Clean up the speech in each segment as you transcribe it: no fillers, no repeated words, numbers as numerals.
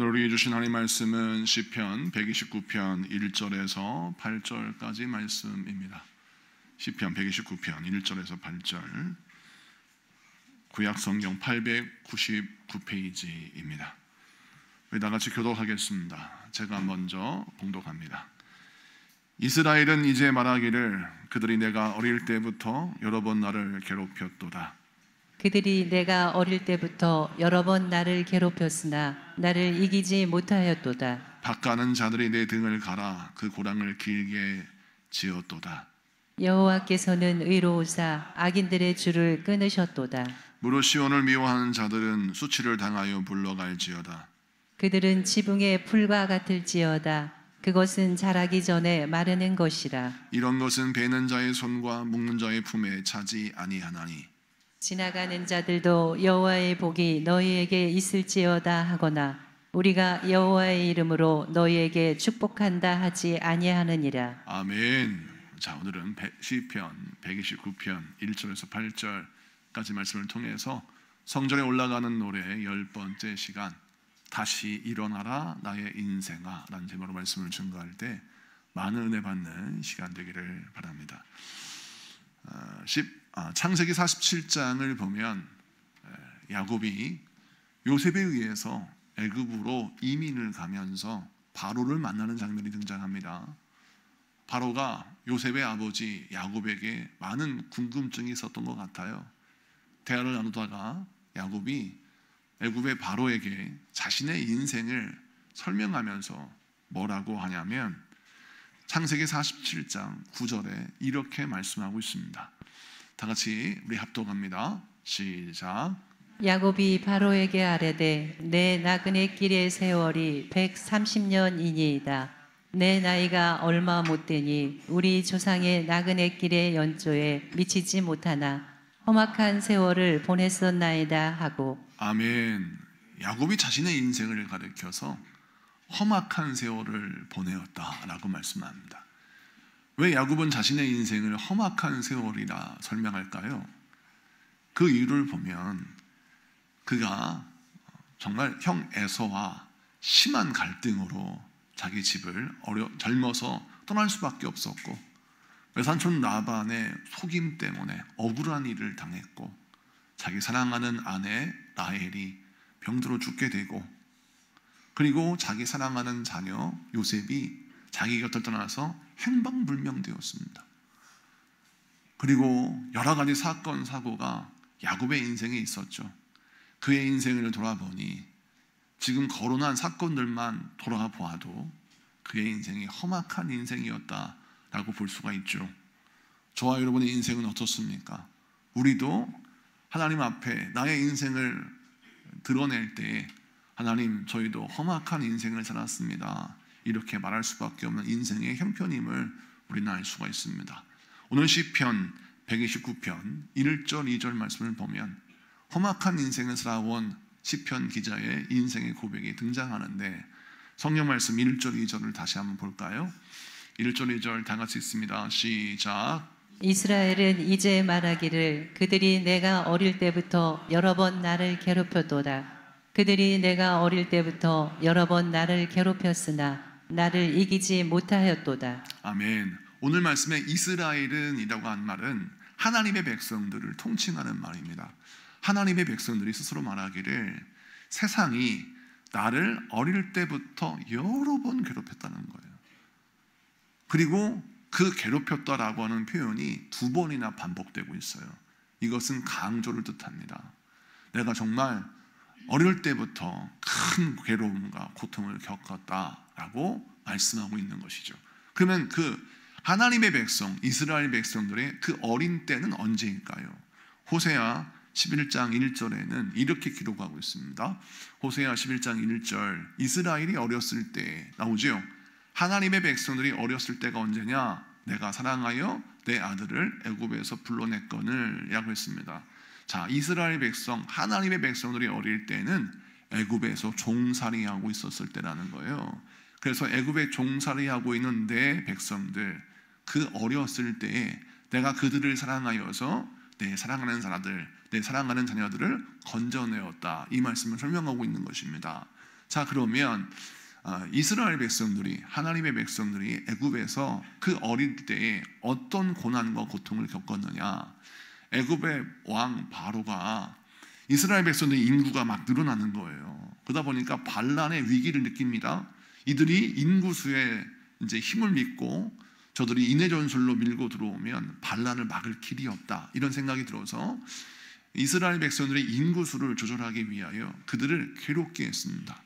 오늘 우리에게 주신 하나님 말씀은 시편 129편 1절에서 8절까지 말씀입니다. 시편 129편 1절에서 8절, 구약 성경 899페이지입니다. 우리 다 같이 교독하겠습니다. 제가 먼저 봉독합니다. 이스라엘은 이제 말하기를 그들이 내가 어릴 때부터 여러 번 나를 괴롭혔도다. 그들이 내가 어릴 때부터 여러 번 나를 괴롭혔으나 나를 이기지 못하였도다. 박가는 자들이 내 등을 갈아 그 고랑을 길게 지었도다. 여호와께서는 의로우사 악인들의 줄을 끊으셨도다. 무릇 시온을 미워하는 자들은 수치를 당하여 물러갈지어다. 그들은 지붕의 풀과 같을지어다. 그것은 자라기 전에 마르는 것이라. 이런 것은 베는 자의 손과 묶는 자의 품에 차지 아니하나니 지나가는 자들도 여호와의 복이 너희에게 있을지어다 하거나 우리가 여호와의 이름으로 너희에게 축복한다 하지 아니하느니라. 아멘. 자, 오늘은 시편 129편 1절에서 8절까지 말씀을 통해서 성전에 올라가는 노래 10번째 시간, 다시 일어나라 나의 인생아 라는 제목으로 말씀을 증거할 때 많은 은혜 받는 시간 되기를 바랍니다. 창세기 47장을 보면 야곱이 요셉에 의해서 애굽으로 이민을 가면서 바로를 만나는 장면이 등장합니다. 바로가 요셉의 아버지 야곱에게 많은 궁금증이 있었던 것 같아요. 대화를 나누다가 야곱이 애굽의 바로에게 자신의 인생을 설명하면서 뭐라고 하냐면 창세기 47장 9절에 이렇게 말씀하고 있습니다. 다 같이 우리 합독합니다. 시작. 야곱이 바로에게 아뢰되 내 나그네 길의 세월이 130년이니이다. 내 나이가 얼마 못되니 우리 조상의 나그네 길의 연조에 미치지 못하나 험악한 세월을 보냈었나이다 하고. 아멘. 야곱이 자신의 인생을 가리켜서 험악한 세월을 보내었다라고 말씀합니다. 왜 야곱은 자신의 인생을 험악한 세월이라 설명할까요? 그 이유를 보면 그가 정말 형 에서와 심한 갈등으로 자기 집을 젊어서 떠날 수밖에 없었고, 외삼촌 라반의 속임 때문에 억울한 일을 당했고, 자기 사랑하는 아내 라헬이 병들어 죽게 되고, 그리고 자기 사랑하는 자녀 요셉이 자기 곁을 떠나서 행방불명되었습니다. 그리고 여러 가지 사건 사고가 야곱의 인생에 있었죠. 그의 인생을 돌아보니 지금 거론한 사건들만 돌아가 보아도 그의 인생이 험악한 인생이었다라고 볼 수가 있죠. 저와 여러분의 인생은 어떻습니까? 우리도 하나님 앞에 나의 인생을 드러낼 때 하나님, 저희도 험악한 인생을 살았습니다, 이렇게 말할 수밖에 없는 인생의 형편임을 우리는 알 수가 있습니다. 오늘 시편 129편 1절 2절 말씀을 보면 험악한 인생을 살아온 시편 기자의 인생의 고백이 등장하는데, 성경 말씀 1절 2절을 다시 한번 볼까요? 1절 2절 다 같이 읽습니다. 시작. 이스라엘은 이제 말하기를 그들이 내가 어릴 때부터 여러 번 나를 괴롭혔도다. 그들이 내가 어릴 때부터 여러 번 나를 괴롭혔으나 나를 이기지 못하였도다. 아멘. 오늘 말씀에 이스라엘은 이라고 한 말은 하나님의 백성들을 통칭하는 말입니다. 하나님의 백성들이 스스로 말하기를 세상이 나를 어릴 때부터 여러 번 괴롭혔다는 거예요. 그리고 그 괴롭혔다라고 하는 표현이 2번이나 반복되고 있어요. 이것은 강조를 뜻합니다. 내가 정말 어릴 때부터 큰 괴로움과 고통을 겪었다라고 말씀하고 있는 것이죠. 그러면 그 하나님의 백성, 이스라엘 백성들의 그 어린 때는 언제일까요? 호세아 11장 1절에는 이렇게 기록하고 있습니다. 호세아 11장 1절, 이스라엘이 어렸을 때 나오죠. 하나님의 백성들이 어렸을 때가 언제냐? 내가 사랑하여 내 아들을 애굽에서 불러냈거늘 라고 했습니다. 자, 이스라엘 백성, 하나님의 백성들이 어릴 때는 애굽에서 종살이하고 있었을 때라는 거예요. 그래서 애굽에 종살이하고 있는 내 백성들, 그 어렸을 때에 내가 그들을 사랑하여서 내 사랑하는 사람들, 내 사랑하는 자녀들을 건져내었다, 이 말씀을 설명하고 있는 것입니다. 자, 그러면 이스라엘 백성들이, 하나님의 백성들이 애굽에서 그 어릴 때에 어떤 고난과 고통을 겪었느냐. 애굽의 왕 바로가 이스라엘 백성들의 인구가 막 늘어나는 거예요. 그러다 보니까 반란의 위기를 느낍니다. 이들이 인구수에 이제 힘을 믿고 저들이 인해 전술로 밀고 들어오면 반란을 막을 길이 없다, 이런 생각이 들어서 이스라엘 백성들의 인구수를 조절하기 위하여 그들을 괴롭게 했습니다.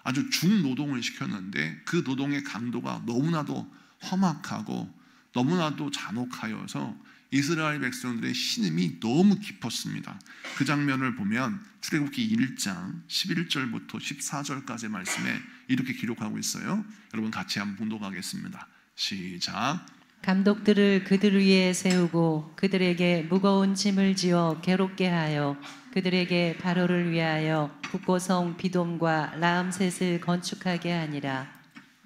아주 중노동을 시켰는데 그 노동의 강도가 너무나도 험악하고 너무나도 잔혹하여서 이스라엘 백성들의 신음이 너무 깊었습니다. 그 장면을 보면 출애굽기 1장 11절부터 14절까지 말씀에 이렇게 기록하고 있어요. 여러분 같이 한번 봉독하겠습니다. 시작. 감독들을 그들 위에 세우고 그들에게 무거운 짐을 지어 괴롭게 하여 그들에게 바로를 위하여 북고성 비돔과 라암셋을 건축하게 하니라.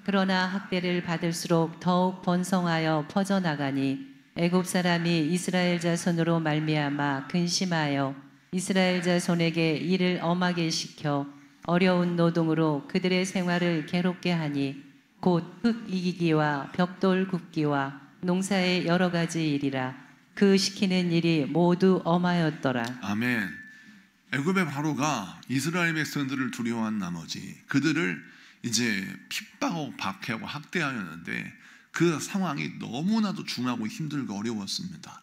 그러나 학대를 받을수록 더욱 번성하여 퍼져나가니 애굽 사람이 이스라엘 자손으로 말미암아 근심하여 이스라엘 자손에게 일을 엄하게 시켜 어려운 노동으로 그들의 생활을 괴롭게 하니 곧 흙 이기기와 벽돌 굽기와 농사의 여러 가지 일이라. 그 시키는 일이 모두 엄하였더라. 아멘. 애굽의 바로가 이스라엘 백성들을 두려워한 나머지 그들을 이제 핍박하고 박해하고 학대하였는데 그 상황이 너무나도 중하고 힘들고 어려웠습니다.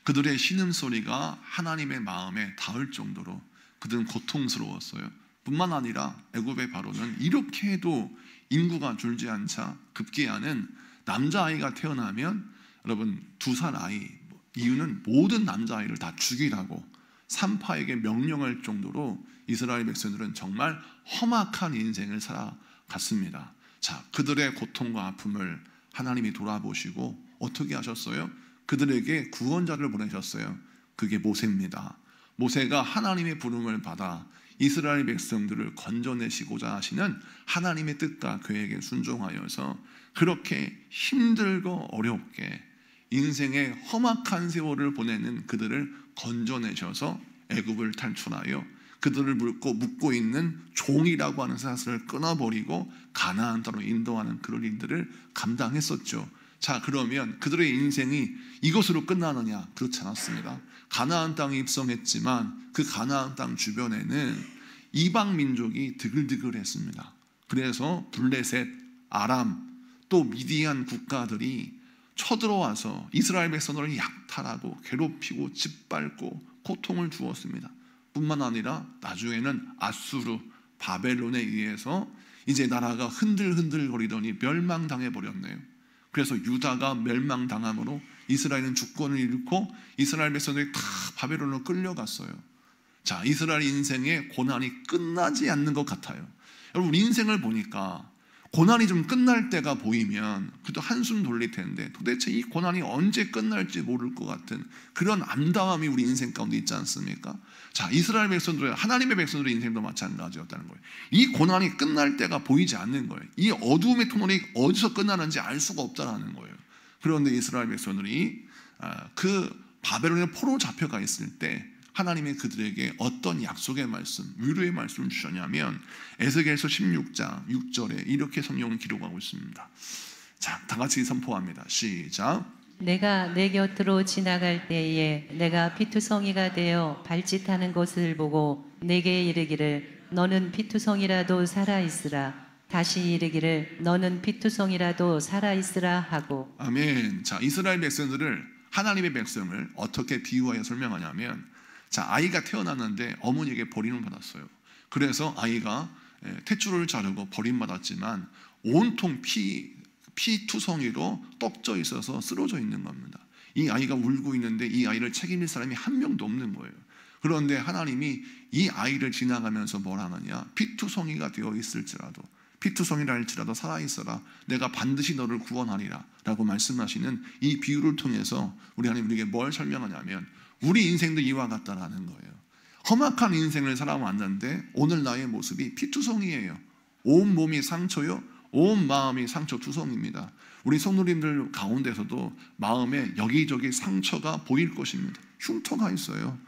그들의 신음소리가 하나님의 마음에 닿을 정도로 그들은 고통스러웠어요. 뿐만 아니라 애굽의 바로는 이렇게 해도 인구가 줄지 않자 급기야는 남자아이가 태어나면 여러분 2살 아이, 이유는 모든 남자아이를 다 죽이라고 산파에게 명령할 정도로 이스라엘 백성들은 정말 험악한 인생을 살아갔습니다. 자, 그들의 고통과 아픔을 하나님이 돌아보시고 어떻게 하셨어요? 그들에게 구원자를 보내셨어요. 그게 모세입니다. 모세가 하나님의 부름을 받아 이스라엘 백성들을 건져내시고자 하시는 하나님의 뜻과 계획에 순종하여서 그렇게 힘들고 어렵게 인생의 험악한 세월을 보내는 그들을 건져내셔서 애굽을 탈출하여 그들을 묶고 있는 종이라고 하는 사슬을 끊어버리고 가나안 땅으로 인도하는 그런 일들을 감당했었죠. 자, 그러면 그들의 인생이 이것으로 끝나느냐? 그렇지 않았습니다. 가나안 땅에 입성했지만 그 가나안 땅 주변에는 이방 민족이 드글드글했습니다. 그래서 블레셋, 아람, 또 미디안 국가들이 쳐들어와서 이스라엘 백성들을 약탈하고 괴롭히고 짓밟고 고통을 주었습니다. 뿐만 아니라 나중에는 아수르, 바벨론에 의해서 이제 나라가 흔들흔들거리더니 멸망당해 버렸네요. 그래서 유다가 멸망당함으로 이스라엘은 주권을 잃고 이스라엘 백성들이 다 바벨론으로 끌려갔어요. 자, 이스라엘 인생의 고난이 끝나지 않는 것 같아요. 여러분, 인생을 보니까 고난이 좀 끝날 때가 보이면 그래도 한숨 돌릴 텐데 도대체 이 고난이 언제 끝날지 모를 것 같은 그런 암담함이 우리 인생 가운데 있지 않습니까? 자, 이스라엘 백성들, 하나님의 백성들의 인생도 마찬가지였다는 거예요. 이 고난이 끝날 때가 보이지 않는 거예요. 이 어두움의 터널이 어디서 끝나는지 알 수가 없다는 거예요. 그런데 이스라엘 백성들이 그 바벨론의 포로 잡혀가 있을 때 하나님이 그들에게 어떤 약속의 말씀, 위로의 말씀을 주셨냐면 에스겔서 16장 6절에 이렇게 성경을 기록하고 있습니다. 자, 다 같이 선포합니다. 시작. 내가 내 곁으로 지나갈 때에 내가 피투성이가 되어 발짓하는 것을 보고 내게 이르기를 너는 피투성이라도 살아있으라. 다시 이르기를 너는 피투성이라도 살아있으라 하고. 아멘. 자, 이스라엘 백성들을, 하나님의 백성을 어떻게 비유하여 설명하냐면, 자, 아이가 태어났는데 어머니에게 버림을 받았어요. 그래서 아이가 탯줄을 자르고 버림받았지만 온통 피투성이로 떡져 있어서 쓰러져 있는 겁니다. 이 아이가 울고 있는데 이 아이를 책임질 사람이 한 명도 없는 거예요. 그런데 하나님이 이 아이를 지나가면서 뭘 하느냐? 피투성이가 되어 있을지라도, 피투성이라 할지라도 살아있어라. 내가 반드시 너를 구원하리라 라고 말씀하시는 이 비유를 통해서 우리 하나님 우리에게 뭘 설명하냐면 우리 인생도 이와 같다라는 거예요. 험악한 인생을 살아왔는데 오늘 나의 모습이 피투성이에요. 온 몸이 상처요, 온 마음이 상처투성입니다. 우리 성도님들 가운데서도 마음에 여기저기 상처가 보일 것입니다. 흉터가 있어요.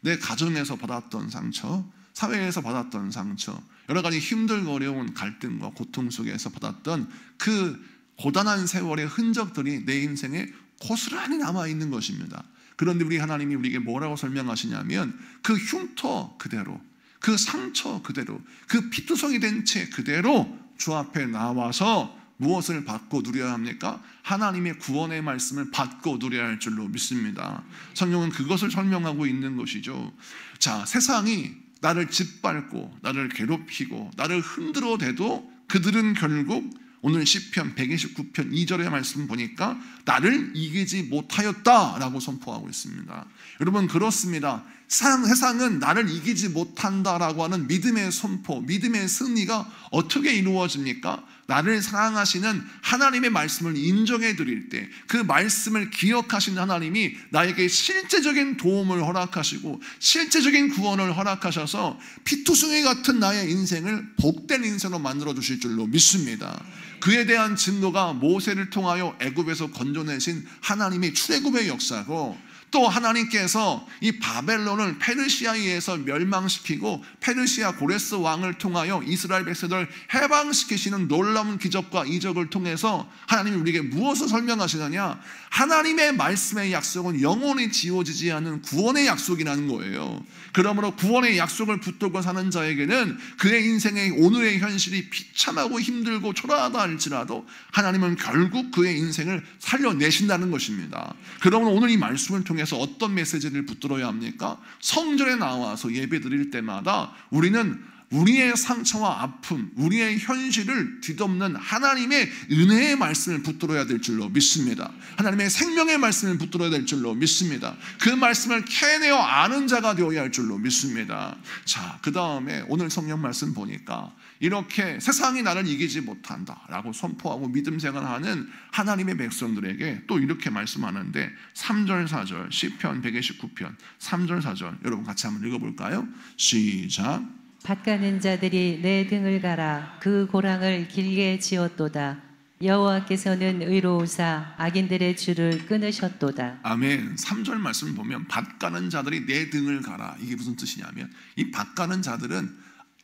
내 가정에서 받았던 상처, 사회에서 받았던 상처, 여러 가지 힘들고 어려운 갈등과 고통 속에서 받았던 그 고단한 세월의 흔적들이 내 인생에 고스란히 남아있는 것입니다. 그런데 우리 하나님이 우리에게 뭐라고 설명하시냐면 그 흉터 그대로, 그 상처 그대로, 그 피투성이 된 채 그대로 주 앞에 나와서 무엇을 받고 누려야 합니까? 하나님의 구원의 말씀을 받고 누려야 할 줄로 믿습니다. 성경은 그것을 설명하고 있는 것이죠. 자, 세상이 나를 짓밟고 나를 괴롭히고 나를 흔들어 대도 그들은 결국 오늘 시편 129편 2절의 말씀 보니까 나를 이기지 못하였다라고 선포하고 있습니다. 여러분, 그렇습니다. 세상은 나를 이기지 못한다라고 하는 믿음의 선포, 믿음의 승리가 어떻게 이루어집니까? 나를 사랑하시는 하나님의 말씀을 인정해 드릴 때 그 말씀을 기억하시는 하나님이 나에게 실제적인 도움을 허락하시고 실제적인 구원을 허락하셔서 피투성이 같은 나의 인생을 복된 인생으로 만들어 주실 줄로 믿습니다. 그에 대한 증거가 모세를 통하여 애굽에서 건져내신 하나님의 출애굽의 역사고, 또 하나님께서 이 바벨론을 페르시아에 의해서 멸망시키고 페르시아 고레스 왕을 통하여 이스라엘 백성들을 해방시키시는 놀라운 기적과 이적을 통해서 하나님이 우리에게 무엇을 설명하시느냐? 하나님의 말씀의 약속은 영원히 지워지지 않는 구원의 약속이라는 거예요. 그러므로 구원의 약속을 붙들고 사는 자에게는 그의 인생의 오늘의 현실이 비참하고 힘들고 초라하다 할지라도 하나님은 결국 그의 인생을 살려내신다는 것입니다. 그러므로 오늘 이 말씀을 통해서 어떤 메시지를 붙들어야 합니까? 성전에 나와서 예배 드릴 때마다 우리는 우리의 상처와 아픔, 우리의 현실을 뒤덮는 하나님의 은혜의 말씀을 붙들어야 될 줄로 믿습니다. 하나님의 생명의 말씀을 붙들어야 될 줄로 믿습니다. 그 말씀을 캐내어 아는 자가 되어야 할 줄로 믿습니다. 자, 그 다음에 오늘 성경 말씀 보니까 이렇게 세상이 나를 이기지 못한다라고 선포하고 믿음 생활하는 하나님의 백성들에게 또 이렇게 말씀하는데 3절 4절 시편 129편 3절 4절 여러분 같이 한번 읽어볼까요? 시작. 밭가는 자들이 내 등을 갈아 그 고랑을 길게 지었도다. 여호와께서는 의로우사 악인들의 줄을 끊으셨도다. 아멘. 3절 말씀 보면 밭가는 자들이 내 등을 갈아, 이게 무슨 뜻이냐면 이 밭가는 자들은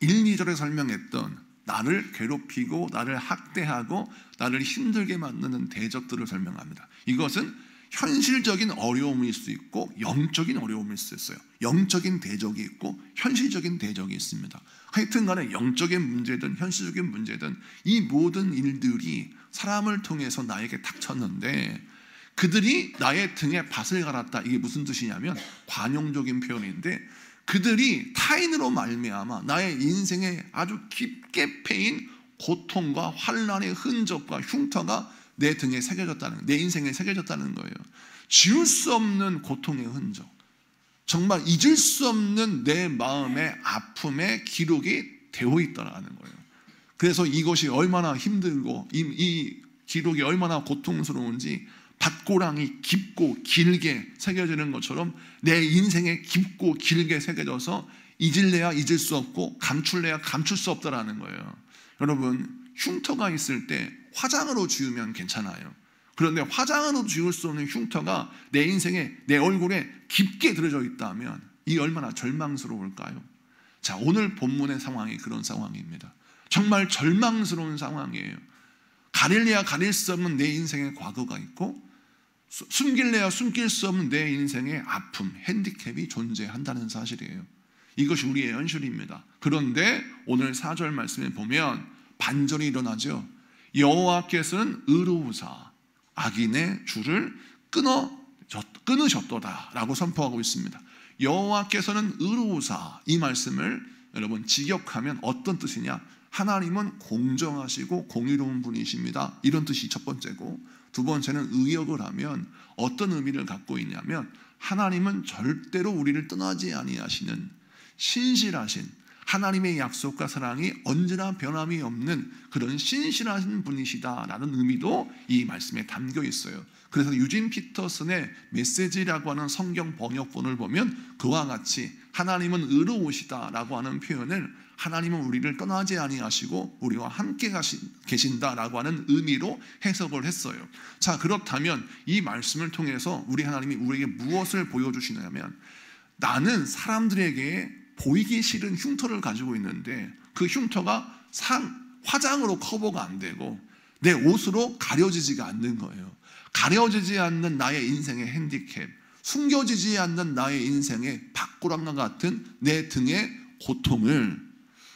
1, 2절에 설명했던 나를 괴롭히고 나를 학대하고 나를 힘들게 만드는 대적들을 설명합니다. 이것은 현실적인 어려움일 수 있고 영적인 어려움일 수 있어요. 영적인 대적이 있고 현실적인 대적이 있습니다. 하여튼 간에 영적인 문제든 현실적인 문제든 이 모든 일들이 사람을 통해서 나에게 닥쳤는데 그들이 나의 등에 밭을 갈았다. 이게 무슨 뜻이냐면 관용적인 표현인데 그들이 타인으로 말미암아 나의 인생에 아주 깊게 패인 고통과 환난의 흔적과 흉터가 내 등에 새겨졌다는, 내 인생에 새겨졌다는 거예요. 지울 수 없는 고통의 흔적, 정말 잊을 수 없는 내 마음의 아픔의 기록이 되어 있다는 거예요. 그래서 이것이 얼마나 힘들고 이 기록이 얼마나 고통스러운지 밭고랑이 깊고 길게 새겨지는 것처럼 내 인생에 깊고 길게 새겨져서 잊을래야 잊을 수 없고 감출래야 감출 수 없다라는 거예요. 여러분, 흉터가 있을 때 화장으로 지우면 괜찮아요. 그런데 화장으로 지울 수 없는 흉터가 내 인생에, 내 얼굴에 깊게 들어져 있다면 이 얼마나 절망스러울까요? 자, 오늘 본문의 상황이 그런 상황입니다. 정말 절망스러운 상황이에요. 가릴래야 가릴 수 없는 내 인생의 과거가 있고 숨길래야 숨길 수 없는 내 인생의 아픔, 핸디캡이 존재한다는 사실이에요. 이것이 우리의 현실입니다. 그런데 오늘 4절 말씀에 보면 반전이 일어나죠. 여호와께서는 의로우사 악인의 줄을 끊으셨도다 라고 선포하고 있습니다. 여호와께서는 의로우사, 이 말씀을 여러분 직역하면 어떤 뜻이냐? 하나님은 공정하시고 공의로운 분이십니다, 이런 뜻이 첫 번째고, 두 번째는 의역을 하면 어떤 의미를 갖고 있냐면 하나님은 절대로 우리를 떠나지 아니하시는 신실하신, 하나님의 약속과 사랑이 언제나 변함이 없는 그런 신실하신 분이시다라는 의미도 이 말씀에 담겨 있어요. 그래서 유진 피터슨의 메시지라고 하는 성경 번역본을 보면 그와 같이 하나님은 의로우시다라고 하는 표현을 하나님은 우리를 떠나지 아니하시고 우리와 함께 계신다라고 하는 의미로 해석을 했어요. 자, 그렇다면 이 말씀을 통해서 우리 하나님이 우리에게 무엇을 보여주시냐면 나는 사람들에게 보이기 싫은 흉터를 가지고 있는데 그 흉터가 화장으로 커버가 안 되고 내 옷으로 가려지지가 않는 거예요. 가려지지 않는 나의 인생의 핸디캡, 숨겨지지 않는 나의 인생의 박구랑과 같은 내 등의 고통을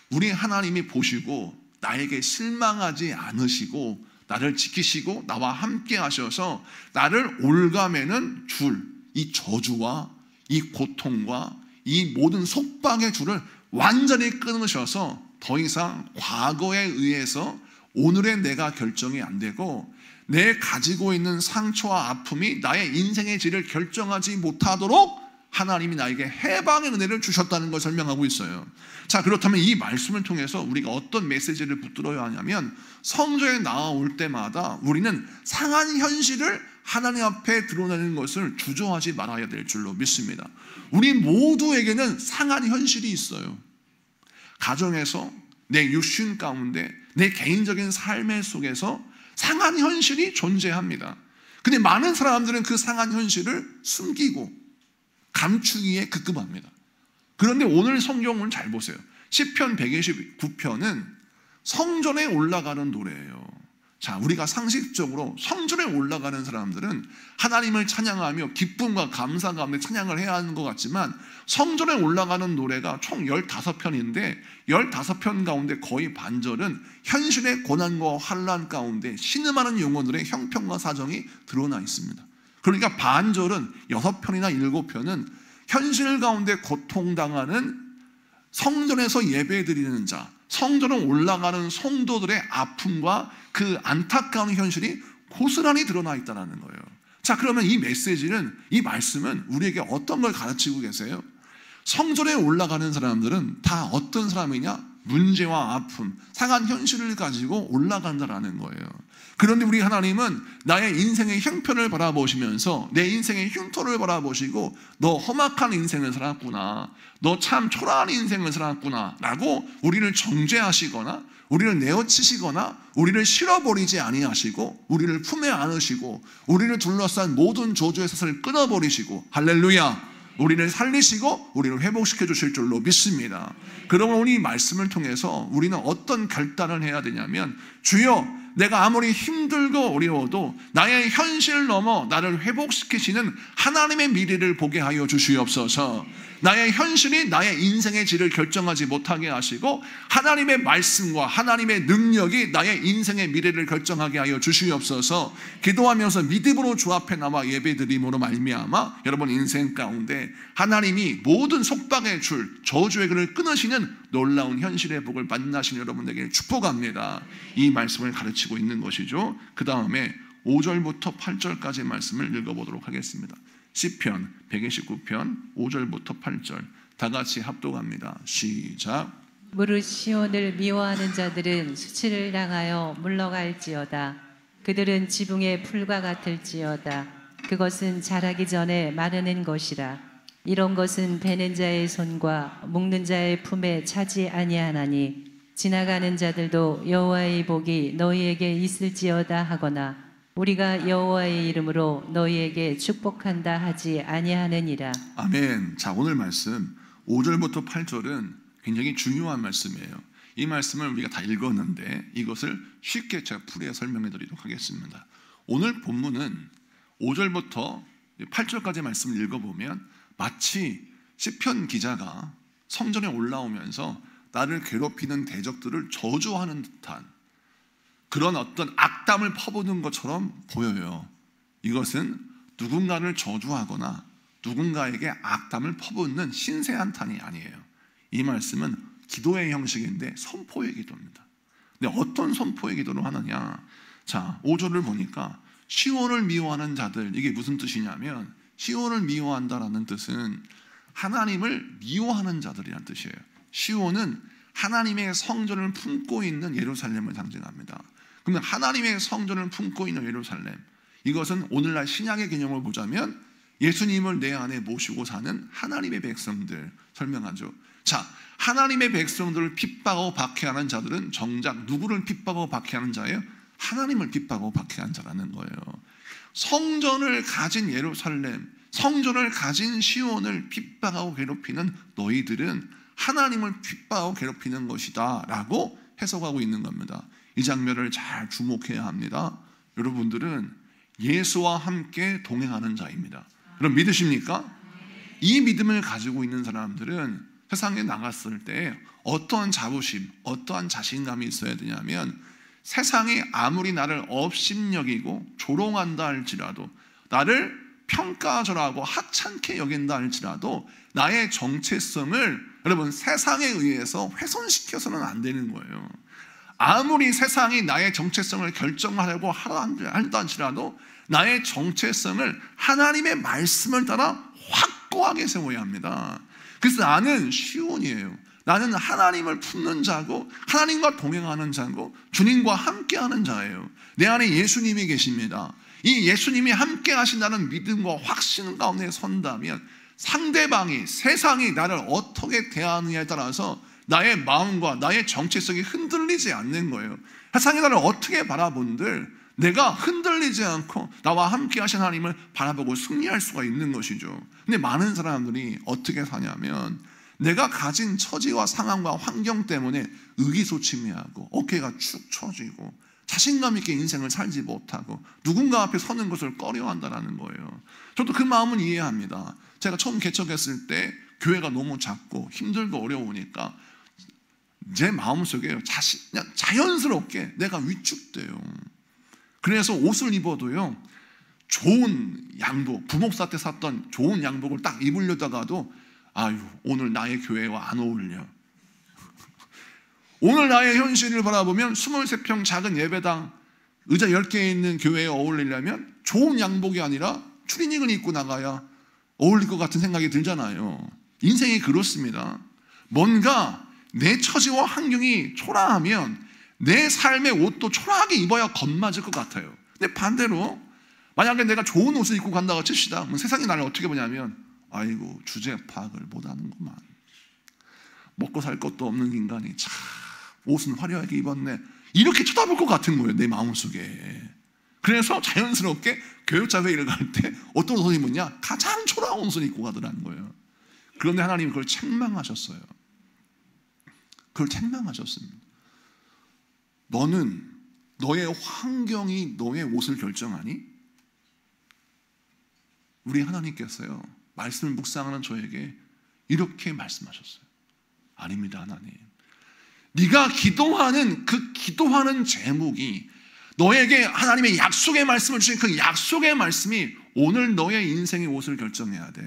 우리 하나님이 보시고 나에게 실망하지 않으시고 나를 지키시고 나와 함께 하셔서 나를 올가매는 줄, 이 저주와 이 고통과 이 모든 속박의 줄을 완전히 끊으셔서 더 이상 과거에 의해서 오늘의 내가 결정이 안 되고 내 가지고 있는 상처와 아픔이 나의 인생의 질을 결정하지 못하도록 하나님이 나에게 해방의 은혜를 주셨다는 걸 설명하고 있어요. 자, 그렇다면 이 말씀을 통해서 우리가 어떤 메시지를 붙들어야 하냐면 성전에 나아올 때마다 우리는 상한 현실을 하나님 앞에 드러내는 것을 주저하지 말아야 될 줄로 믿습니다. 우리 모두에게는 상한 현실이 있어요. 가정에서 내 육신 가운데 내 개인적인 삶의 속에서 상한 현실이 존재합니다. 근데 많은 사람들은 그 상한 현실을 숨기고 감추기에 급급합니다. 그런데 오늘 성경을 잘 보세요. 시편 129편은 성전에 올라가는 노래예요. 자, 우리가 상식적으로 성전에 올라가는 사람들은 하나님을 찬양하며 기쁨과 감사 가운데 찬양을 해야 하는 것 같지만 성전에 올라가는 노래가 총 15편인데 15편 가운데 거의 반절은 현실의 고난과 환난 가운데 신음하는 영혼들의 형편과 사정이 드러나 있습니다. 그러니까 반절은 6편이나 7편은 현실 가운데 고통당하는 성전에서 예배드리는 자, 성전에 올라가는 성도들의 아픔과 그 안타까운 현실이 고스란히 드러나 있다는 거예요. 자, 그러면 이 메시지는, 이 말씀은 우리에게 어떤 걸 가르치고 계세요? 성전에 올라가는 사람들은 다 어떤 사람이냐? 문제와 아픔, 상한 현실을 가지고 올라간다라는 거예요. 그런데 우리 하나님은 나의 인생의 형편을 바라보시면서 내 인생의 흉터를 바라보시고 너 험악한 인생을 살았구나, 너 참 초라한 인생을 살았구나 라고 우리를 정죄하시거나 우리를 내어치시거나 우리를 실어버리지 아니하시고 우리를 품에 안으시고 우리를 둘러싼 모든 저주의 사슬을 끊어버리시고, 할렐루야, 우리를 살리시고 우리를 회복시켜 주실 줄로 믿습니다. 그러면 오늘 이 말씀을 통해서 우리는 어떤 결단을 해야 되냐면, 주여, 내가 아무리 힘들고 어려워도 나의 현실을 넘어 나를 회복시키시는 하나님의 미래를 보게 하여 주시옵소서. 나의 현실이 나의 인생의 질을 결정하지 못하게 하시고 하나님의 말씀과 하나님의 능력이 나의 인생의 미래를 결정하게 하여 주시옵소서. 기도하면서 믿음으로 주 앞에 나와 예배드림으로 말미암아 여러분 인생 가운데 하나님이 모든 속박의 줄, 저주의 글을 끊으시는 놀라운 현실의 복을 만나신 여러분에게 축복합니다. 이 말씀을 가르치고 있는 것이죠. 그 다음에 5절부터 8절까지 말씀을 읽어보도록 하겠습니다. 시편 129편 5절부터 8절 다 같이 합독합니다. 시작. 무릇 시온을 미워하는 자들은 수치를 당하여 물러갈지어다. 그들은 지붕의 풀과 같을지어다. 그것은 자라기 전에 마르는 것이라. 이런 것은 베는 자의 손과 묶는 자의 품에 차지 아니하나니 지나가는 자들도 여호와의 복이 너희에게 있을지어다 하거나 우리가 여호와의 이름으로 너희에게 축복한다 하지 아니하느니라. 아멘. 자, 오늘 말씀 5절부터 8절은 굉장히 중요한 말씀이에요. 이 말씀을 우리가 다 읽었는데 이것을 쉽게 제가 풀이해 설명해 드리도록 하겠습니다. 오늘 본문은 5절부터 8절까지 말씀을 읽어보면 마치 시편 기자가 성전에 올라오면서 나를 괴롭히는 대적들을 저주하는 듯한 그런 어떤 악담을 퍼부는 것처럼 보여요. 이것은 누군가를 저주하거나 누군가에게 악담을 퍼붓는 신세한탄이 아니에요. 이 말씀은 기도의 형식인데 선포의 기도입니다. 근데 어떤 선포의 기도를 하느냐? 자, 5절을 보니까 시온을 미워하는 자들, 이게 무슨 뜻이냐면 시온을 미워한다라는 뜻은 하나님을 미워하는 자들이라는 뜻이에요. 시온은 하나님의 성전을 품고 있는 예루살렘을 상징합니다. 그러면 하나님의 성전을 품고 있는 예루살렘, 이것은 오늘날 신약의 개념을 보자면 예수님을 내 안에 모시고 사는 하나님의 백성들 설명하죠. 자, 하나님의 백성들을 핍박하고 박해하는 자들은 정작 누구를 핍박하고 박해하는 자예요? 하나님을 핍박하고 박해한 자라는 거예요. 성전을 가진 예루살렘, 성전을 가진 시온을 핍박하고 괴롭히는 너희들은 하나님을 핍박하고 괴롭히는 것이다 라고 해석하고 있는 겁니다. 이 장면을 잘 주목해야 합니다. 여러분들은 예수와 함께 동행하는 자입니다. 여러분 믿으십니까? 이 믿음을 가지고 있는 사람들은 세상에 나갔을 때 어떠한 자부심, 어떠한 자신감이 있어야 되냐면 세상이 아무리 나를 업신여기고 조롱한다 할지라도, 나를 평가절하고 하찮게 여긴다 할지라도 나의 정체성을 여러분 세상에 의해서 훼손시켜서는 안 되는 거예요. 아무리 세상이 나의 정체성을 결정하려고 한다 할지라도 나의 정체성을 하나님의 말씀을 따라 확고하게 세워야 합니다. 그래서 나는 시온이에요. 나는 하나님을 품는 자고 하나님과 동행하는 자고 주님과 함께하는 자예요. 내 안에 예수님이 계십니다. 이 예수님이 함께 하신다는 믿음과 확신 가운데 선다면 상대방이, 세상이 나를 어떻게 대하느냐에 따라서 나의 마음과 나의 정체성이 흔들리지 않는 거예요. 세상이 나를 어떻게 바라본들 내가 흔들리지 않고 나와 함께 하신 하나님을 바라보고 승리할 수가 있는 것이죠. 근데 많은 사람들이 어떻게 사냐면 내가 가진 처지와 상황과 환경 때문에 의기소침해하고 어깨가 축 처지고 자신감 있게 인생을 살지 못하고 누군가 앞에 서는 것을 꺼려한다는 거예요. 저도 그 마음은 이해합니다. 제가 처음 개척했을 때 교회가 너무 작고 힘들고 어려우니까 제 마음속에 그냥 자연스럽게 내가 위축돼요. 그래서 옷을 입어도요, 좋은 양복, 부목사 때 샀던 좋은 양복을 딱 입으려다가도 아유, 오늘 나의 교회와 안 어울려. 오늘 나의 현실을 바라보면 23평 작은 예배당 의자 10개 있는 교회에 어울리려면 좋은 양복이 아니라 추리닝을 입고 나가야 어울릴 것 같은 생각이 들잖아요. 인생이 그렇습니다. 뭔가 내 처지와 환경이 초라하면 내 삶의 옷도 초라하게 입어야 겁맞을 것 같아요. 근데 반대로 만약에 내가 좋은 옷을 입고 간다고 칩시다. 그럼 세상이 나를 어떻게 보냐면 아이고 주제 파악을 못하는구만. 먹고 살 것도 없는 인간이 참 옷은 화려하게 입었네. 이렇게 쳐다볼 것 같은 거예요. 내 마음속에. 그래서 자연스럽게 교육자 회의를 갈 때 어떤 옷을 입었냐? 가장 초라한 옷을 입고 가더라는 거예요. 그런데 하나님은 그걸 책망하셨어요. 그걸 책망하셨습니다. 너는 너의 환경이 너의 옷을 결정하니? 우리 하나님께서요, 말씀을 묵상하는 저에게 이렇게 말씀하셨어요. 아닙니다, 하나님. 네가 기도하는 그 기도하는 제목이 너에게 하나님의 약속의 말씀을 주신 그 약속의 말씀이 오늘 너의 인생의 옷을 결정해야 돼.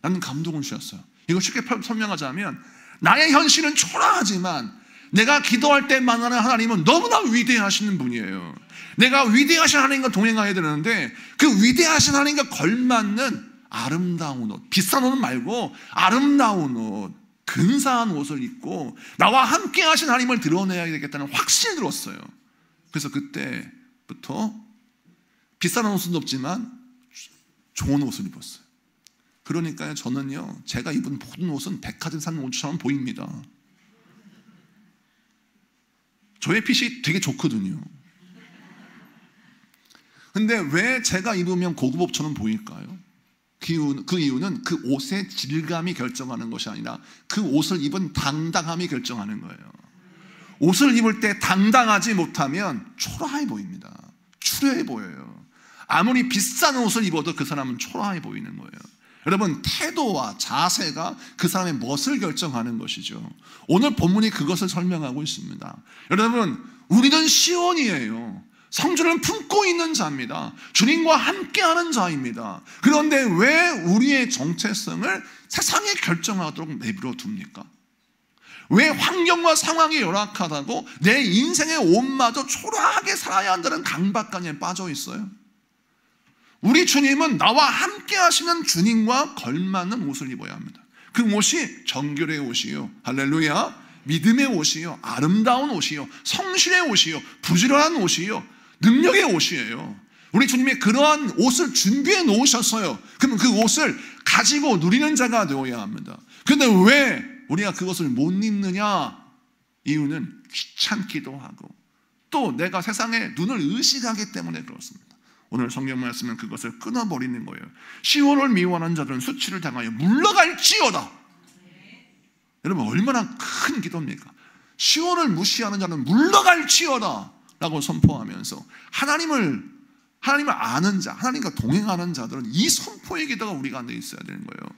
나는 감동을 주셨어요. 이거 쉽게 설명하자면 나의 현실은 초라하지만 내가 기도할 때 만나는 하나님은 너무나 위대하시는 분이에요. 내가 위대하신 하나님과 동행해야 되는데 그 위대하신 하나님과 걸맞는 아름다운 옷, 비싼 옷은 말고 아름다운 옷, 근사한 옷을 입고 나와 함께 하신 하나님을 드러내야 되겠다는 확신이 들었어요. 그래서 그때부터 비싼 옷은 없지만 좋은 옷을 입었어요. 그러니까 저는요, 제가 입은 모든 옷은 백화점 산 옷처럼 보입니다. 저의 핏이 되게 좋거든요. 근데 왜 제가 입으면 고급 옷처럼 보일까요? 그 이유는 그 옷의 질감이 결정하는 것이 아니라 그 옷을 입은 당당함이 결정하는 거예요. 옷을 입을 때 당당하지 못하면 초라해 보입니다. 추려해 보여요. 아무리 비싼 옷을 입어도 그 사람은 초라해 보이는 거예요. 여러분, 태도와 자세가 그 사람의 멋을 결정하는 것이죠. 오늘 본문이 그것을 설명하고 있습니다. 여러분, 우리는 시온이에요. 성전을 품고 있는 자입니다. 주님과 함께하는 자입니다. 그런데 왜 우리의 정체성을 세상에 결정하도록 내버려 둡니까? 왜 환경과 상황이 열악하다고 내 인생의 옷마저 초라하게 살아야 한다는 강박관념에 빠져 있어요? 우리 주님은 나와 함께 하시는 주님과 걸맞는 옷을 입어야 합니다. 그 옷이 정결의 옷이요, 할렐루야, 믿음의 옷이요, 아름다운 옷이요, 성실의 옷이요, 부지런한 옷이요, 능력의 옷이에요. 우리 주님이 그러한 옷을 준비해 놓으셨어요. 그러면 그 옷을 가지고 누리는 자가 되어야 합니다. 그런데 왜 우리가 그것을 못 입느냐? 이유는 귀찮기도 하고 또 내가 세상에 눈을 의식하기 때문에 그렇습니다. 오늘 성경 말씀은 그것을 끊어버리는 거예요. 시온을 미워하는 자들은 수치를 당하여 물러갈지어다. 여러분 얼마나 큰 기도입니까? 시온을 무시하는 자는 물러갈지어다 라고 선포하면서 하나님을 아는 자, 하나님과 동행하는 자들은 이 선포의 기도가 우리 가운데 있어야 되는 거예요.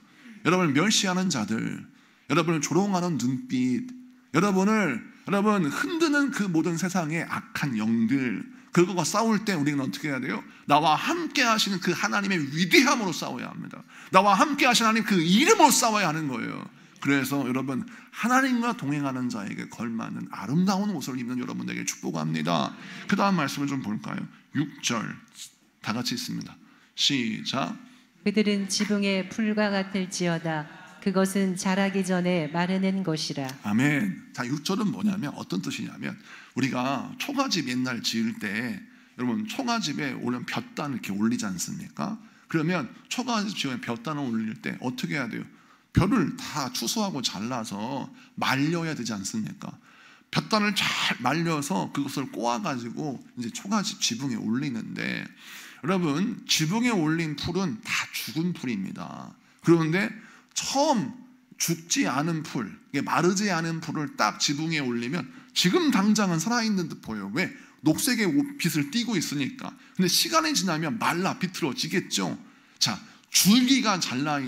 여러분을 멸시하는 자들, 여러분을 조롱하는 눈빛, 여러분 흔드는 그 모든 세상의 악한 영들, 그것과 싸울 때 우리는 어떻게 해야 돼요? 나와 함께 하시는 그 하나님의 위대함으로 싸워야 합니다. 나와 함께 하시는 하나님 그 이름으로 싸워야 하는 거예요. 그래서 여러분 하나님과 동행하는 자에게 걸맞는 아름다운 옷을 입는 여러분에게 축복합니다. 그 다음 말씀을 좀 볼까요? 6절 다 같이 읽습니다. 시작. 그들은 지붕의 풀과 같을지어다. 그것은 자라기 전에 마르는 것이라. 아멘. 자, 6절은 뭐냐면 어떤 뜻이냐면 우리가 초가집 옛날 지을 때 여러분 초가집에 오면 볕단 이렇게 올리지 않습니까? 그러면 초가집 지으면 볕단을 올릴 때 어떻게 해야 돼요? 벼를 다 추수하고 잘라서 말려야 되지 않습니까? 볕단을 잘 말려서 그것을 꼬아가지고 이제 초가집 지붕에 올리는데 여러분 지붕에 올린 풀은 다 죽은 풀입니다. 그런데 처음 죽지 않은 풀, 마르지 않은 풀을 딱 지붕에 올리면 지금 당장은 살아있는 듯 보여요. 왜? 녹색의 빛을 띠고 있으니까. 근데 시간이 지나면 말라 비틀어지겠죠. 자, 줄기가 잘라져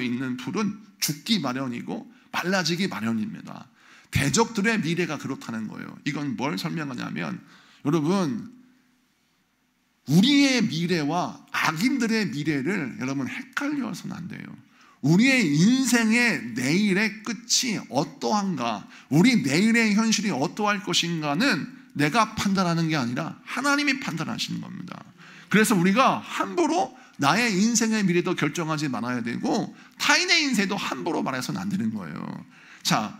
있는 풀은 죽기 마련이고 말라지기 마련입니다. 대적들의 미래가 그렇다는 거예요. 이건 뭘 설명하냐면 여러분 우리의 미래와 악인들의 미래를 여러분 헷갈려서는 안 돼요. 우리의 인생의 내일의 끝이 어떠한가, 우리 내일의 현실이 어떠할 것인가는 내가 판단하는 게 아니라 하나님이 판단하시는 겁니다. 그래서 우리가 함부로 나의 인생의 미래도 결정하지 말아야 되고 타인의 인생도 함부로 말해서는 안 되는 거예요. 자,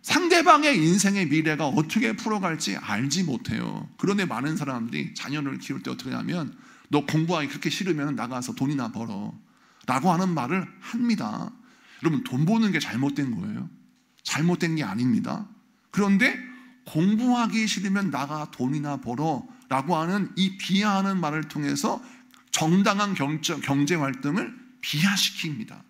상대방의 인생의 미래가 어떻게 풀어갈지 알지 못해요. 그런데 많은 사람들이 자녀를 키울 때 어떻게 하냐면 너 공부하기 그렇게 싫으면 나가서 돈이나 벌어 라고 하는 말을 합니다. 여러분 돈 버는 게 잘못된 거예요? 잘못된 게 아닙니다. 그런데 공부하기 싫으면 나가 돈이나 벌어 라고 하는 이 비하하는 말을 통해서 정당한 경제 활동을 비하시킵니다.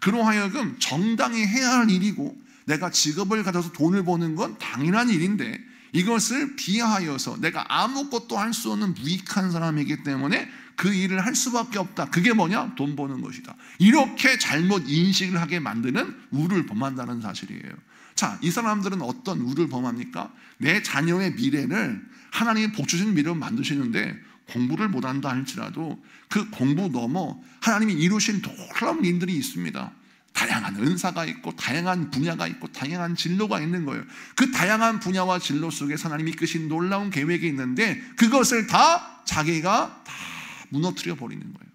그러하여금 정당히 해야 할 일이고 내가 직업을 가져서 돈을 버는 건 당연한 일인데 이것을 비하하여서 내가 아무것도 할 수 없는 무익한 사람이기 때문에 그 일을 할 수밖에 없다. 그게 뭐냐? 돈 버는 것이다. 이렇게 잘못 인식을 하게 만드는 우를 범한다는 사실이에요. 자, 이 사람들은 어떤 우를 범합니까? 내 자녀의 미래를 하나님이 복 주신 미래로 만드시는데 공부를 못한다 할지라도 그 공부 넘어 하나님이 이루신 놀라운 일들이 있습니다. 다양한 은사가 있고 다양한 분야가 있고 다양한 진로가 있는 거예요. 그 다양한 분야와 진로 속에서 하나님이 이끄신 놀라운 계획이 있는데 그것을 다 자기가 다 무너뜨려 버리는 거예요.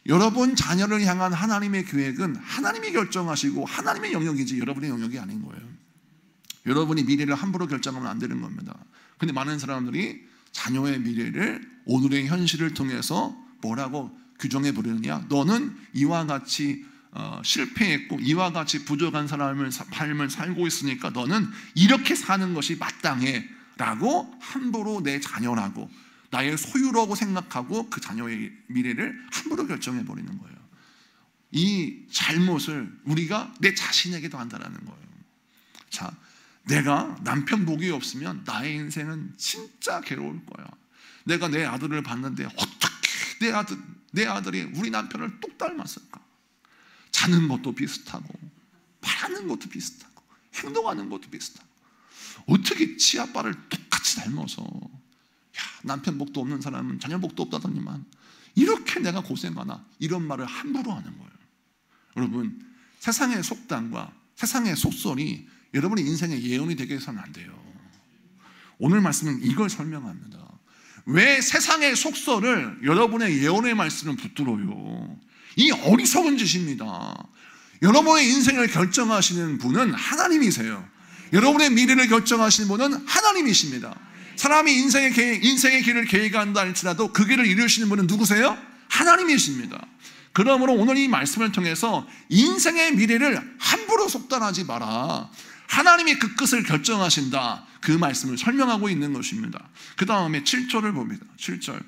여러분 자녀를 향한 하나님의 계획은 하나님이 결정하시고 하나님의 영역이지 여러분의 영역이 아닌 거예요. 여러분이 미래를 함부로 결정하면 안 되는 겁니다. 근데 많은 사람들이 자녀의 미래를 오늘의 현실을 통해서 뭐라고 규정해 버리느냐? 너는 이와 같이 실패했고 이와 같이 부족한 삶을 살고 있으니까 너는 이렇게 사는 것이 마땅해 라고 함부로 내 자녀라고 나의 소유라고 생각하고 그 자녀의 미래를 함부로 결정해 버리는 거예요. 이 잘못을 우리가 내 자신에게도 한다는 거예요. 자, 내가 남편 복이 없으면 나의 인생은 진짜 괴로울 거야. 내가 내 아들을 봤는데 어떻게 내 아들이 우리 남편을 똑 닮았을까? 자는 것도 비슷하고 말하는 것도 비슷하고 행동하는 것도 비슷하고 어떻게 지 아빠를 똑같이 닮아서 남편 복도 없는 사람은 자녀 복도 없다더니만 이렇게 내가 고생하나 이런 말을 함부로 하는 거예요. 여러분 세상의 속담과 세상의 속설이 여러분의 인생의 예언이 되게 해서는 안 돼요. 오늘 말씀은 이걸 설명합니다. 왜 세상의 속설을 여러분의 예언의 말씀을 붙들어요? 이 어리석은 짓입니다. 여러분의 인생을 결정하시는 분은 하나님이세요. 여러분의 미래를 결정하시는 분은 하나님이십니다. 사람이 인생의 길을 계획한다 할지라도 그 길을 이루시는 분은 누구세요? 하나님이십니다. 그러므로 오늘 이 말씀을 통해서 인생의 미래를 함부로 속단하지 마라. 하나님이 그 끝을 결정하신다. 그 말씀을 설명하고 있는 것입니다. 그 다음에 7절을 봅니다. 7절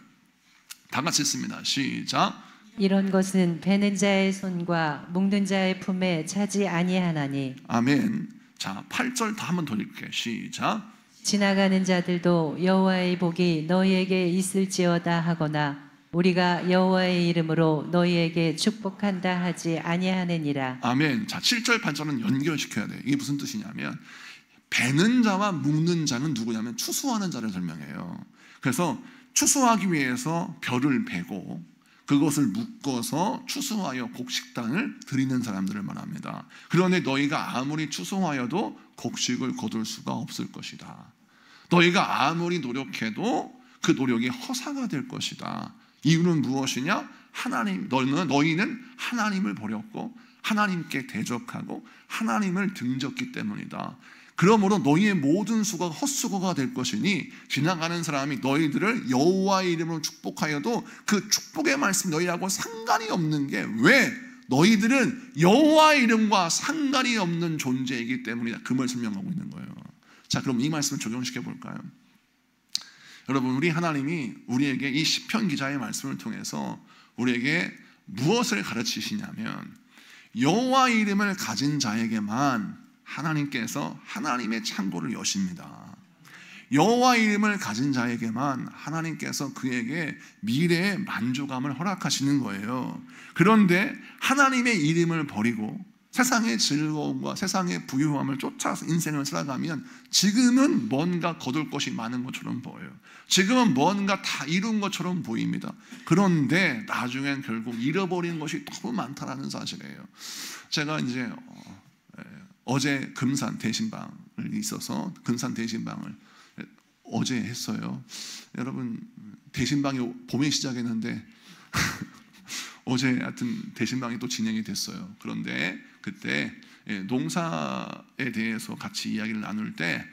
다 같이 읽습니다. 시작. 이런 것은 베는 자의 손과 묶는 자의 품에 차지 아니하나니. 아멘. 자, 8절 다 한번 더 읽게. 시작. 지나가는 자들도 여호와의 복이 너희에게 있을지어다 하거나 우리가 여호와의 이름으로 너희에게 축복한다 하지 아니하느니라. 아멘. 자, 7절 8절은 연결시켜야 돼. 이게 무슨 뜻이냐면 베는 자와 묶는 자는 누구냐면 추수하는 자를 설명해요. 그래서 추수하기 위해서 벼를 베고 그것을 묶어서 추수하여 곡식단을 드리는 사람들을 말합니다. 그런데 너희가 아무리 추수하여도 곡식을 거둘 수가 없을 것이다. 너희가 아무리 노력해도 그 노력이 허사가 될 것이다. 이유는 무엇이냐? 너희는 하나님을 버렸고 하나님께 대적하고 하나님을 등졌기 때문이다. 그러므로 너희의 모든 수가 헛수고가 될 것이니 지나가는 사람이 너희들을 여호와의 이름으로 축복하여도 그 축복의 말씀이 너희하고 상관이 없는 게 왜? 너희들은 여호와의 이름과 상관이 없는 존재이기 때문이다. 그 말을 설명하고 있는 거예요. 자, 그럼 이 말씀을 적용시켜 볼까요? 여러분, 우리 하나님이 우리에게 이 시편 기자의 말씀을 통해서 우리에게 무엇을 가르치시냐면 여호와의 이름을 가진 자에게만 하나님께서 하나님의 창고를 여십니다. 여호와의 이름을 가진 자에게만 하나님께서 그에게 미래의 만족감을 허락하시는 거예요. 그런데 하나님의 이름을 버리고 세상의 즐거움과 세상의 부유함을 쫓아서 인생을 살아가면 지금은 뭔가 거둘 것이 많은 것처럼 보여요. 지금은 뭔가 다 이룬 것처럼 보입니다. 그런데 나중엔 결국 잃어버린 것이 너무 많다는 사실이에요. 제가 이제 어제 금산 대신방을 있어서 금산 대신방을 어제 했어요. 여러분, 대신방이 봄에 시작했는데 어제 하여튼 대신방이 또 진행이 됐어요. 그런데 그때 농사에 대해서 같이 이야기를 나눌 때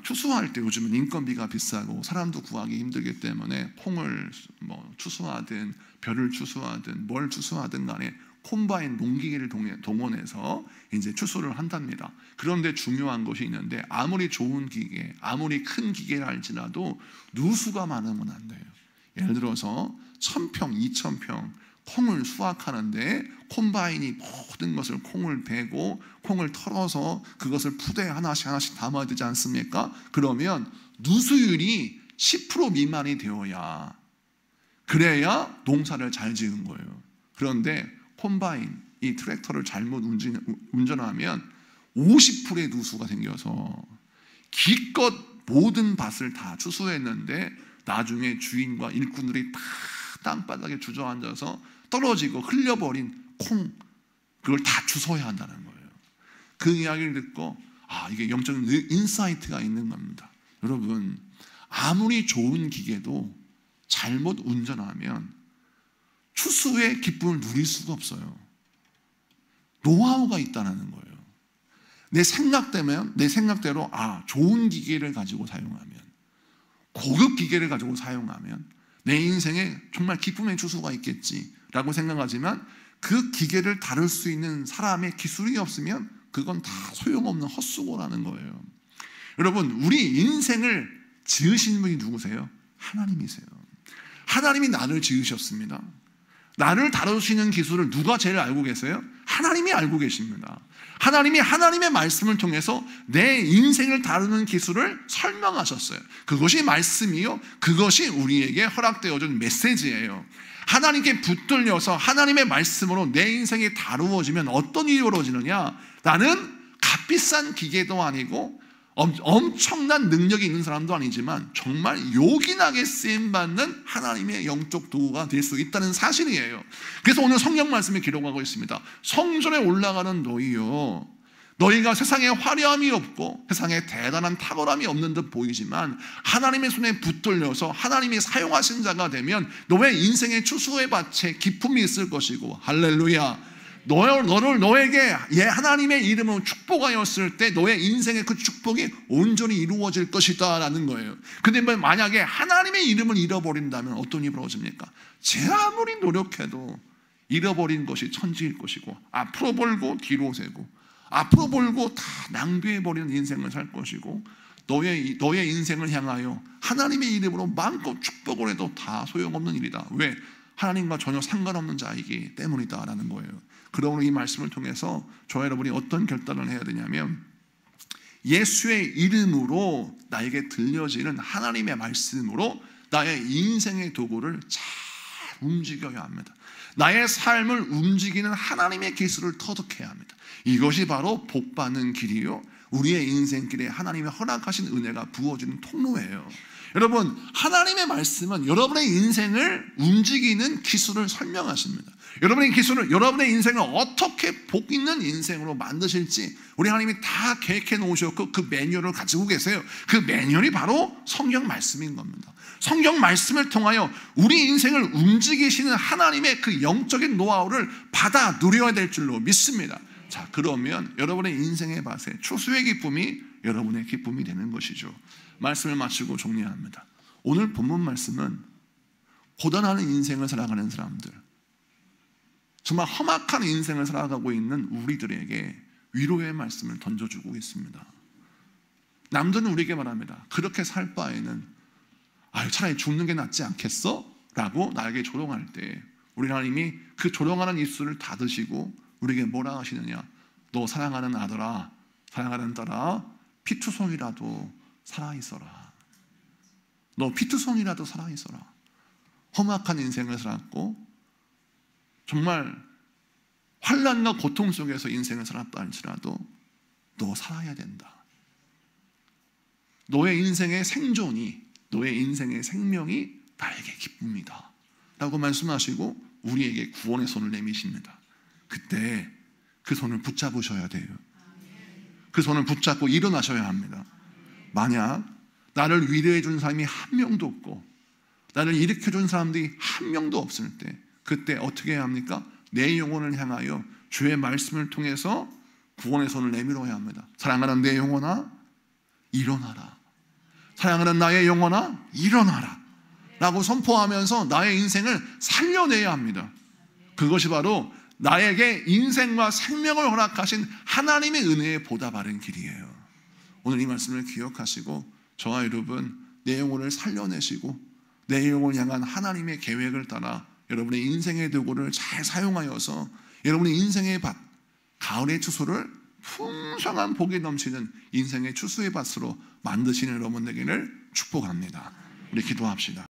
추수할 때 요즘은 인건비가 비싸고 사람도 구하기 힘들기 때문에 콩을 추수하든 벼를 추수하든 뭘 추수하든 간에 콤바인 농기계를 동원해서 이제 추수를 한답니다. 그런데 중요한 것이 있는데 아무리 좋은 기계, 아무리 큰 기계를 할지라도 누수가 많으면 안 돼요. 예를 들어서 1000평, 2000평 콩을 수확하는데 콤바인이 모든 것을 콩을 베고 콩을 털어서 그것을 푸대에 하나씩 담아야 되지 않습니까? 그러면 누수율이 10% 미만이 되어야 그래야 농사를 잘 지은 거예요. 그런데 콤바인, 이 트랙터를 잘못 운전하면 50%의 누수가 생겨서 기껏 모든 밭을 다 추수했는데 나중에 주인과 일꾼들이 다 땅바닥에 주저앉아서 떨어지고 흘려버린 콩, 그걸 다 주워야 한다는 거예요. 그 이야기를 듣고 이게 영적인 인사이트가 있는 겁니다. 여러분, 아무리 좋은 기계도 잘못 운전하면 추수의 기쁨을 누릴 수가 없어요. 노하우가 있다는 거예요. 내 생각대로 좋은 기계를 가지고 사용하면, 고급 기계를 가지고 사용하면 내 인생에 정말 기쁨의 추수가 있겠지라고 생각하지만 그 기계를 다룰 수 있는 사람의 기술이 없으면 그건 다 소용없는 헛수고라는 거예요. 여러분, 우리 인생을 지으신 분이 누구세요? 하나님이세요. 하나님이 나를 지으셨습니다. 나를 다루시는 기술을 누가 제일 알고 계세요? 하나님이 알고 계십니다. 하나님이 하나님의 말씀을 통해서 내 인생을 다루는 기술을 설명하셨어요. 그것이 말씀이요, 그것이 우리에게 허락되어준 메시지예요. 하나님께 붙들려서 하나님의 말씀으로 내 인생이 다루어지면 어떤 일이 벌어지느냐? 나는 값비싼 기계도 아니고 엄청난 능력이 있는 사람도 아니지만 정말 요긴하게 쓰임받는 하나님의 영적 도구가 될 수 있다는 사실이에요. 그래서 오늘 성경 말씀에 기록하고 있습니다. 성전에 올라가는 너희요, 너희가 세상에 화려함이 없고 세상에 대단한 탁월함이 없는 듯 보이지만 하나님의 손에 붙들려서 하나님이 사용하신 자가 되면 너의 인생의 추수의 밭에 기쁨이 있을 것이고, 할렐루야, 너에게 하나님의 이름으로 축복하였을 때 너의 인생의 그 축복이 온전히 이루어질 것이다 라는 거예요. 근데 만약에 하나님의 이름을 잃어버린다면 어떤 일이 벌어집니까? 제 아무리 노력해도 잃어버린 것이 천지일 것이고, 앞으로 벌고 뒤로 새고, 앞으로 벌고 다 낭비해버리는 인생을 살 것이고, 너의 인생을 향하여 하나님의 이름으로 마음껏 축복을 해도 다 소용없는 일이다. 왜? 하나님과 전혀 상관없는 자이기 때문이다라는 거예요. 그러므로 이 말씀을 통해서 저와 여러분이 어떤 결단을 해야 되냐면 예수의 이름으로 나에게 들려지는 하나님의 말씀으로 나의 인생의 도구를 잘 움직여야 합니다. 나의 삶을 움직이는 하나님의 기술을 터득해야 합니다. 이것이 바로 복받는 길이요, 우리의 인생길에 하나님의 허락하신 은혜가 부어지는 통로예요. 여러분, 하나님의 말씀은 여러분의 인생을 움직이는 기술을 설명하십니다. 여러분의 인생을 어떻게 복 있는 인생으로 만드실지 우리 하나님이 다 계획해 놓으셨고 그 매뉴얼을 가지고 계세요. 그 매뉴얼이 바로 성경 말씀인 겁니다. 성경 말씀을 통하여 우리 인생을 움직이시는 하나님의 그 영적인 노하우를 받아 누려야 될 줄로 믿습니다. 자, 그러면 여러분의 인생의 밭에 추수의 기쁨이 여러분의 기쁨이 되는 것이죠. 말씀을 마치고 정리합니다. 오늘 본문 말씀은 고단한 인생을 살아가는 사람들, 정말 험악한 인생을 살아가고 있는 우리들에게 위로의 말씀을 던져주고 있습니다. 남들은 우리에게 말합니다. 그렇게 살 바에는 차라리 죽는 게 낫지 않겠어? 라고 나에게 조롱할 때 우리 하나님이 그 조롱하는 입술을 닫으시고 우리에게 뭐라 하시느냐? 너 사랑하는 아들아, 사랑하는 딸아, 피투성이라도 살아있어라. 너 피투성이라도 살아있어라. 험악한 인생을 살았고 정말 환난과 고통 속에서 인생을 살았다 할지라도 너 살아야 된다. 너의 인생의 생존이, 너의 인생의 생명이 나에게 기쁨이다 라고 말씀하시고 우리에게 구원의 손을 내미십니다. 그때 그 손을 붙잡으셔야 돼요. 그 손을 붙잡고 일어나셔야 합니다. 만약 나를 위로해 준 사람이 한 명도 없고 나를 일으켜 준 사람들이 한 명도 없을 때 그때 어떻게 해야 합니까? 내 영혼을 향하여 주의 말씀을 통해서 구원의 손을 내밀어야 합니다. 사랑하는 내 영혼아, 일어나라. 사랑하는 나의 영혼아, 일어나라 라고 선포하면서 나의 인생을 살려내야 합니다. 그것이 바로 나에게 인생과 생명을 허락하신 하나님의 은혜에 보다 바른 길이에요. 오늘 이 말씀을 기억하시고 저와 여러분 내 영혼을 살려내시고 내 영혼을 향한 하나님의 계획을 따라 여러분의 인생의 도구를 잘 사용하여서 여러분의 인생의 밭, 가을의 추수를 풍성한 복이 넘치는 인생의 추수의 밭으로 만드시는 여러분 되기를 축복합니다. 우리 기도합시다.